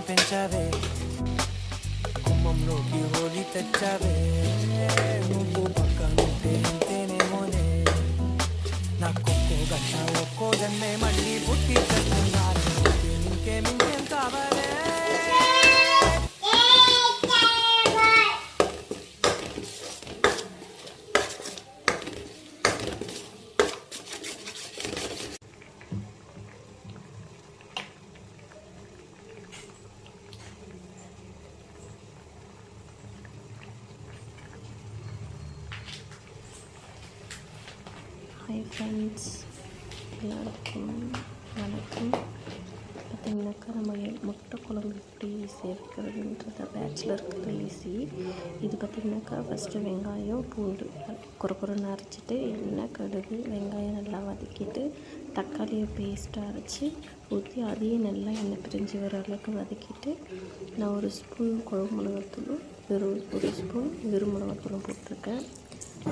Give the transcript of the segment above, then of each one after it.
పెంచావే కుమ్మంలోకి హోలీ తెచ్చావే నువ్వు పక్కనుంటే ఇంతేనేమోనే నాకొక్కో గంట ఒక్కో జన్మే మళ్ళీ పుట్టి చెప్తున్నారు ఇంకేం కావాలే ஹாய் ஃப்ரெண்ட்ஸ், எல்லாருக்கும் வணக்கம். பார்த்திங்கனாக்கா நம்ம முட்டை குழம்பு எப்படி சேர்க்கிறதுன்றத பேச்சுலருக்கு ஈஸி. இது பார்த்திங்கனாக்கா ஃபஸ்ட்டு வெங்காயம் பூண்டு குறுக்குறுன்னு அரைச்சிட்டு எண்ணெய் கடுகு வெங்காயம் நல்லா வதக்கிட்டு தக்காளியை பேஸ்ட்டாக அரைச்சி ஊற்றி அதையும் நல்லா எண்ணெய் பிரிஞ்சு வர அளவுக்கு வதக்கிட்டு நான் ஒரு ஸ்பூன் குழம்பு மிளகாத்தூளும் ஒரு ஸ்பூன் வெறும் மிளகாத்தூளும் போட்டிருக்கேன்.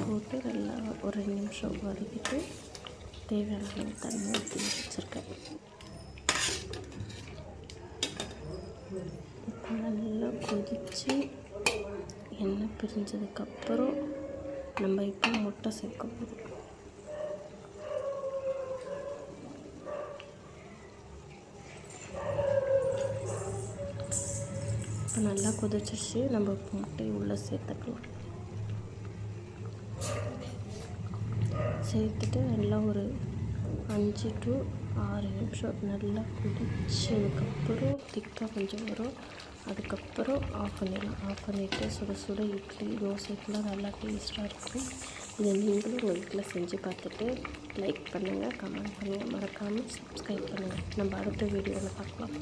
போட்டு நல்லா ஒரு 2 நிமிஷம் வதக்கிட்டு தேவையான அளவு தண்ணி ஊற்றி வச்சுருக்கேன். இப்போ நல்லா கொதித்து எண்ணெய் பிரிஞ்சதுக்கப்புறம் நம்ம இப்போ முட்டை சேர்க்க போகிறோம். இப்போ நல்லா கொதிச்சிச்சு, நம்ம இப்போ முட்டையை உள்ளே சேர்த்துக்கலாம். சேர்த்துட்டு நல்லா ஒரு 5 to 6 நிமிஷம் நல்லா கொதிச்சதுக்கப்புறம் திக்காக கொஞ்சம் வரும். அதுக்கப்புறம் ஆஃப் பண்ணிடலாம். ஆஃப் பண்ணிவிட்டு சுட சுட இட்லி தோசைக்கெலாம் நல்லா டேஸ்ட்டாக இருக்கும். இதை நீங்களும் உங்கள் வீட்டில் செஞ்சு பார்த்துட்டு லைக் பண்ணுங்கள், கமெண்ட் பண்ணுங்கள், மறக்காமல் சப்ஸ்கிரைப் பண்ணுங்கள். நம்ம அடுத்த வீடியோவில் பார்க்கலாம்.